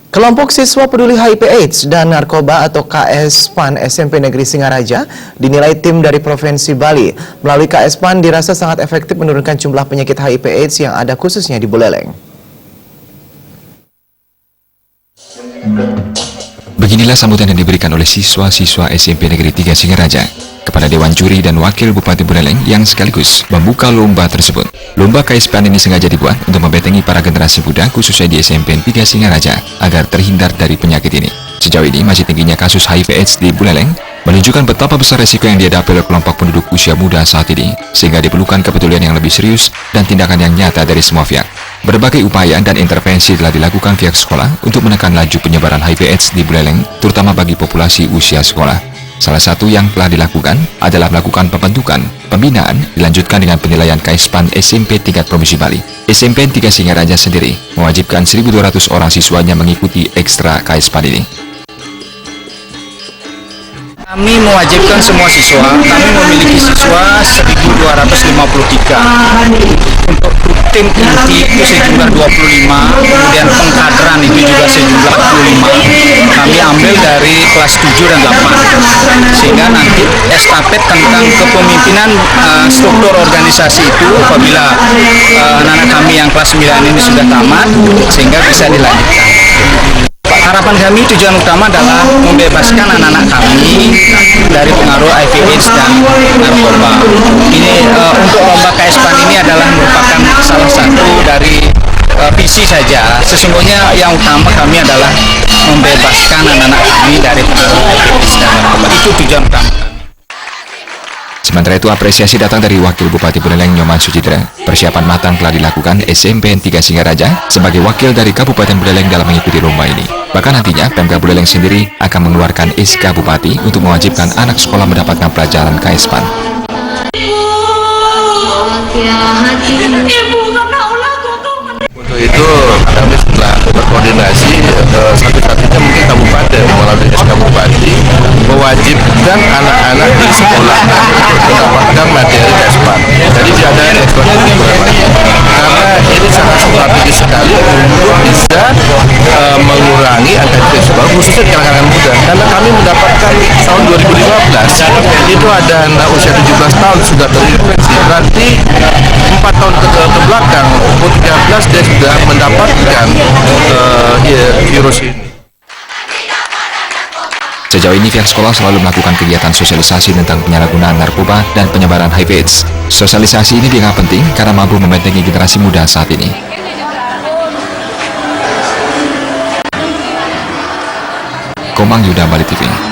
Kelompok Siswa Peduli HIV/AIDS dan Narkoba atau KS-PAN SMP Negeri Singaraja dinilai tim dari Provinsi Bali. Melalui KS-PAN dirasa sangat efektif menurunkan jumlah penyakit HIV/AIDS yang ada khususnya di Buleleng. Beginilah sambutan yang diberikan oleh siswa-siswa SMP Negeri 3 Singaraja kepada Dewan Juri dan Wakil Bupati Buleleng yang sekaligus membuka lomba tersebut. Lomba KS-PAN ini sengaja dibuat untuk membentengi para generasi muda khususnya di SMP 3 Singaraja agar terhindar dari penyakit ini. Sejauh ini masih tingginya kasus HIV/AIDS di Buleleng menunjukkan betapa besar resiko yang dihadapi oleh kelompok penduduk usia muda saat ini, sehingga diperlukan kepedulian yang lebih serius dan tindakan yang nyata dari semua pihak. Berbagai upaya dan intervensi telah dilakukan pihak sekolah untuk menekan laju penyebaran HIV/AIDS di Buleleng, terutama bagi populasi usia sekolah. Salah satu yang telah dilakukan adalah melakukan pembentukan, pembinaan, dilanjutkan dengan penilaian KS-PAN SMP tingkat Provinsi Bali. SMP 3 Singaraja sendiri mewajibkan 1.200 orang siswanya mengikuti ekstra KS-PAN ini. Kami mewajibkan semua siswa, kami memiliki siswa 1.253. Untuk tim inti itu sejumlah 25, kemudian pengkaderan itu juga sejumlah 25. Kami ambil dari kelas 7 dan 8. Sehingga nanti estafet tentang kepemimpinan struktur organisasi itu apabila anak-anak kami yang kelas 9 ini sudah tamat, sehingga bisa dilanjutkan. Harapan kami, tujuan utama adalah membebaskan anak-anak kami dari pengaruh HIV/AIDS dan narkoba. Ini untuk lomba KS-PAN ini adalah merupakan salah satu dari visi saja. Sesungguhnya yang utama kami adalah membebaskan anak-anak kami dari pengaruh HIV/AIDS dan narkoba. Itu tujuan utama. Sementara itu, apresiasi datang dari Wakil Bupati Buleleng Nyoman Sucitra. Persiapan matang telah dilakukan SMP 3 Singaraja sebagai wakil dari Kabupaten Buleleng dalam mengikuti lomba ini. Bahkan nantinya Pemda Buleleng sendiri akan mengeluarkan SK Bupati untuk mewajibkan anak sekolah mendapatkan pelajaran KS-PAN. Untuk itu kami setelah berkoordinasi satu-satunya mungkin kabupaten melalui SK Bupati mewajibkan anak-anak di sekolah mendapatkan materi KS-PAN. Jadi tidak ada eksklusif karena ini sangat strategis sekali untuk bisa mengurangi angka seksual khususnya di kalangan muda. Karena kami mendapatkan tahun 2015 itu ada anak usia 17 tahun sudah terinfeksi. Berarti 4 tahun ke belakang umur 13 dia sudah mendapatkan virus ini. Sejauh ini pihak sekolah selalu melakukan kegiatan sosialisasi tentang penyalahgunaan narkoba dan penyebaran HIV/AIDS. Sosialisasi ini dianggap penting karena mampu membentengi generasi muda saat ini. Komang Yuda, Bali TV.